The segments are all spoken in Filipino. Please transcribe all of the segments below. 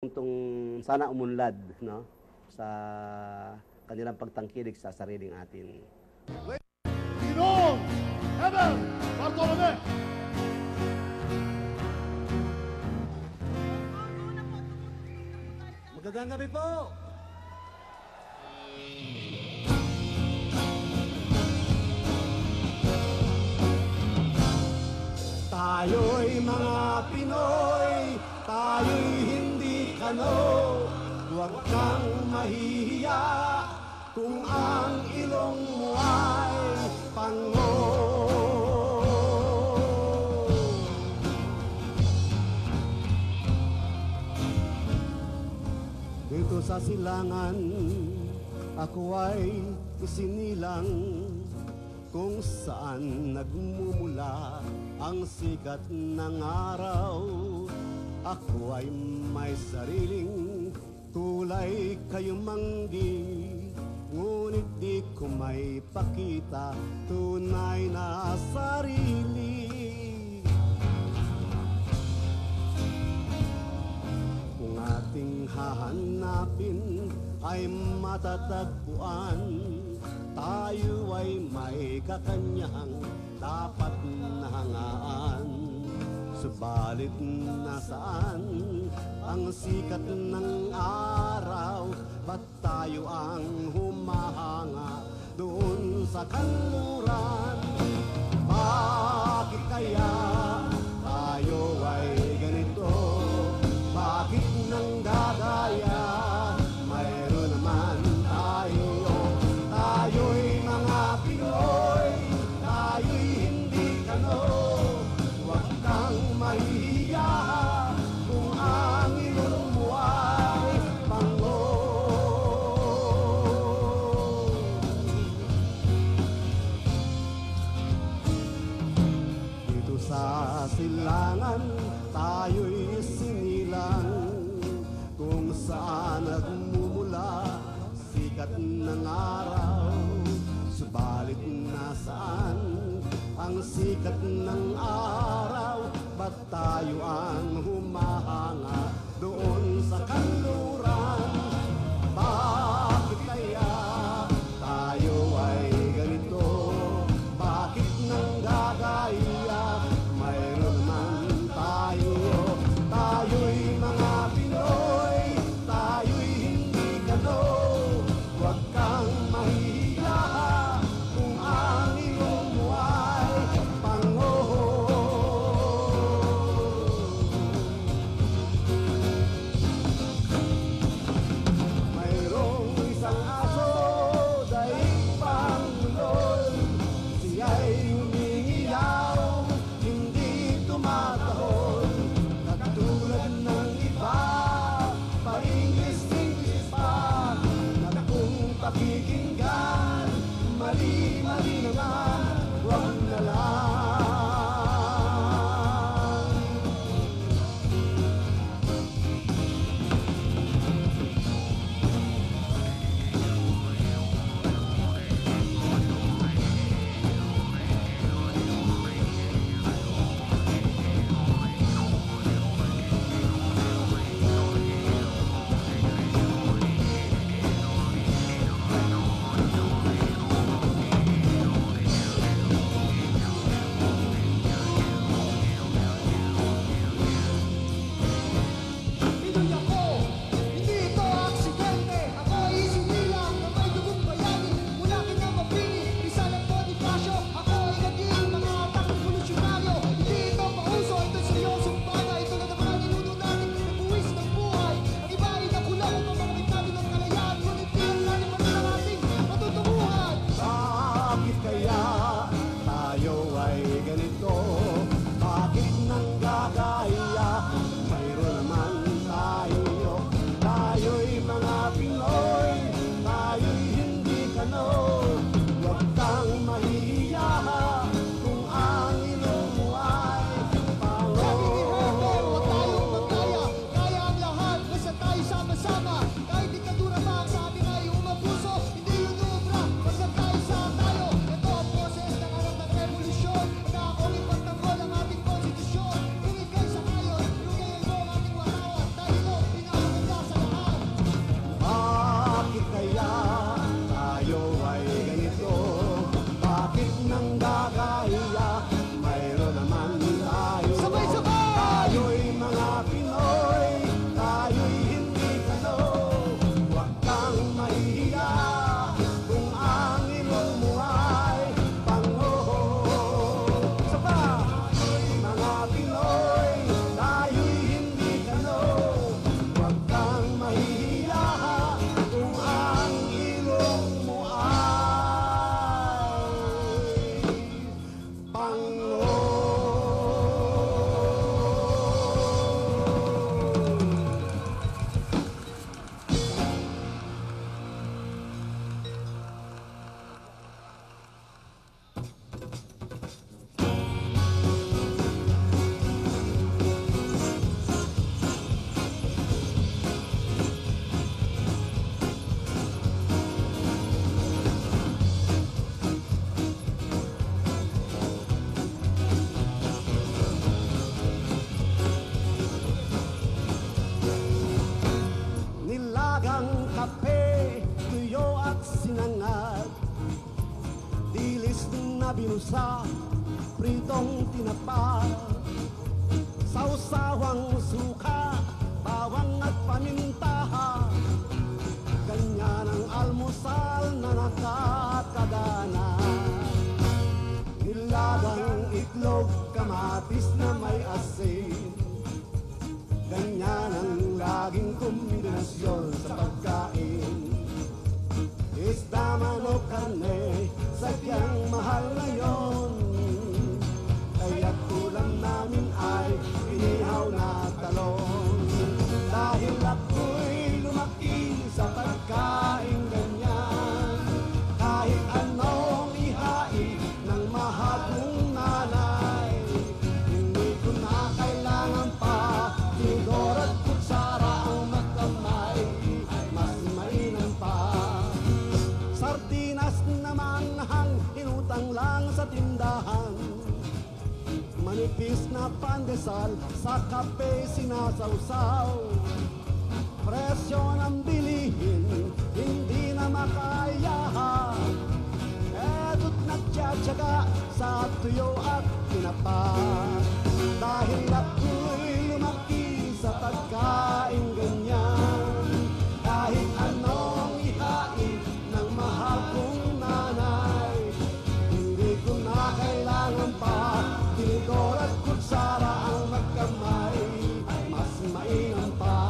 Tong sana umunlad, no, sa kanilang pagtangkilik sa sariling atin. Ginoong Heber Bartolome. Magandang gabi po. Tayo'y mga Pinoy, tayo'y hindi kano. Huwag kang mahihiya kung ang ilong mo ay pango. Dito sa silangan, ako ay isinilang kung saan nagmumula ang sikat ng araw. Ako ay may sariling kulay kayumanggi, ngunit di ko may pakita tunay na sarili. Kung ating hahanapin ay matatagpuan, tayo ay may kakanyang dapat na hangaan. Subalit nasaan ang sikat ng araw? Ba't tayo ang humahanga doon sa kanluran? Bakit kaya tayo ay ganito? Bakit nang gagaya? Mayroon naman tayo. Tayo'y mga Pinoy, tayo'y hindi kano. Huwag kang mahihiya kung ang ilong mo ay pango. Dito sa silangan, tayo'y sinilang kung saan nagmumula sikat ng araw. Subalit nasaan ang sikat ng araw? Ba't tayo ang humahanga doon sa kanluran? Bakit kaya tayo ay ganito? Bakit nang gagaya? Mayroon naman tayo. Tayo'y mga Pinoy, tayo'y hindi kano. Huwag kang mahihiya kung ang ilong mo ay pango. na binusa, pritong tinapa, sausawang suka, bawang at paminta. Ganyan ang almusal na nakakagana. Nilagang itlog, kamatis na may asin. Ganyan ang laging kombinasyon sa pagkain. Isda, manok, karne, sadyang mahal ngayon. Kaya't ulam namin ay inihaw na talong. Dahil ako'y lumaki sa pagkain ganyan. Kahit anong ihain ng mahal kong nanay, hindi ko na kailangan pa tinidor at kutsara ang magkamay, mas mainam pa. Sardinas naman hang inutang lang sa tindahan. Manipis na pandesal sa kape sinasawsaw. Presyo ng bilihin, hindi na makaya. Eto't nagtsatsaga sa tuyo at tinapa. Dahil ako'y lumaki sa pagkain ganyan. Kahit anong ihain ng mahal kong nanay, hindi ko na kailangan pa tinidor at kutsara ang magkamay, mas mainam pa.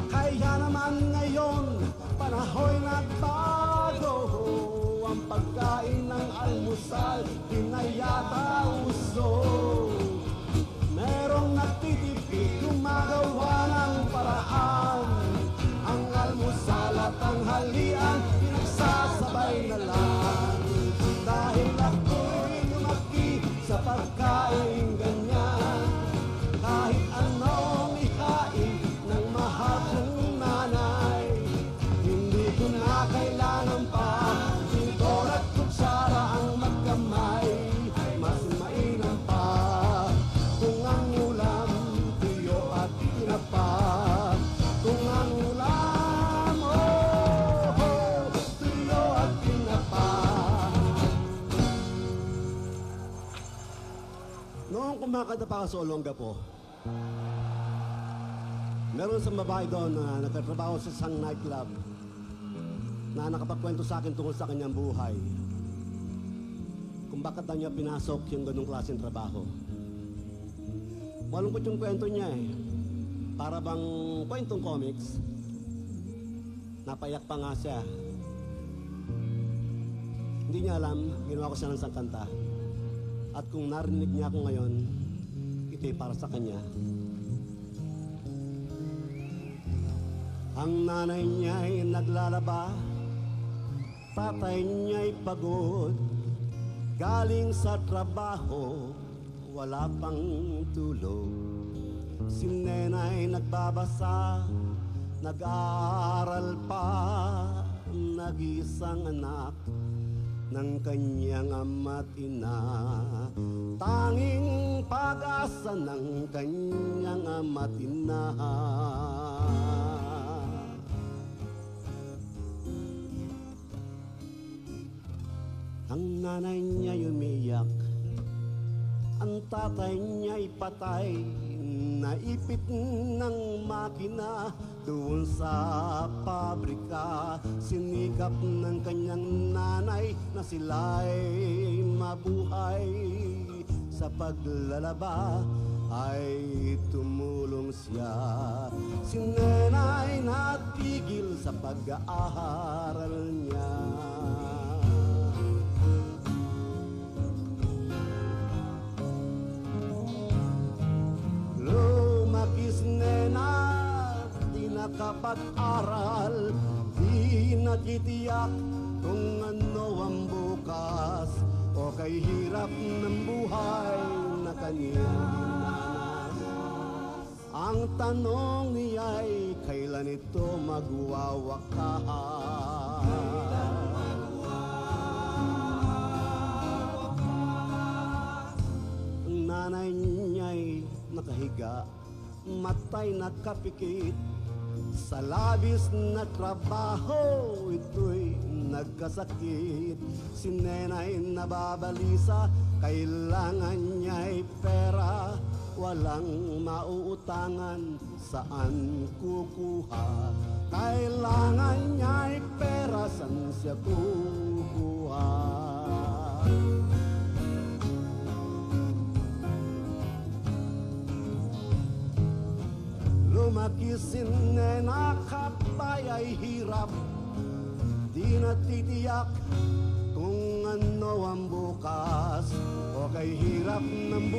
Kaya naman ngayon, panahoy nagbago. Ang pagkain ng almusal, di na yata uso. Merong nagtitipid, gumagawa ng paraan. Ang almusal at tanghalian, pinagsasabay na lang. Dahil ako'y lumaki sa pagkain ganyan. Kahit anong ihain ng mahal kong nanay, hindi ko na kailangan pa tinidor at kutsara ang magkamay, mas mainam pa. Kung ang ulam, tuyo at tinapa. Kung ang ulam, tuyo at tinapa. Noong kumakanta pa ka sa Olongapo, meron sa babae doon na nagtatrabaho sa isang nightclub na nakapagkwento sa akin tungkol sa kanyang buhay. Kung bakit daw niya pinasok yung ganung klaseng trabaho. Malungkot yung kwento niya eh. Para bang kwentong comics. Napayak pa nga siya. Hindi niya alam, ginawa ko siya ng isang kanta. At kung narinig niya ako ngayon, ito'y para sa kanya. Ang nanay niya'y naglalaba, tatay niya'y pagod, galing sa trabaho, wala pang tulog. Si nena'y nagbabasa, nag-aaral pa, nag-iisang anak ng kanyang ama't ina. Tanging pag-asa ng kanyang ama't ina. Ang nanay niya'y umiyak, ang tatay niya'y patay, naipit ng makina doon sa pabrika. Sinikap ng kanyang nanay na sila'y mabuhay. Sa paglalaba ay tumulong siya. Si nena'y natigil sa pag-aaral niya. Lumakis nena, di nakapag-aral, di nakitiyak kung ano ang bukas, o kay hirap ng buhay na kanyang dinanas. Ang tanong niya'y kailan ito magwawakas? Ang nanay niya'y nakahiga, matay nakapikit, Sa labis na trabaho, ito'y nagkasakit. Si Nenay nababalisa, kailangan niya'y pera. Walang mauutangan, saan kukuha? Kailangan niya'y pera, saan siya kukuha? Lumaki si Nena, kapay ay hirap. Di natitiyak kung ano ang bukas, o kay hirap ng bukas.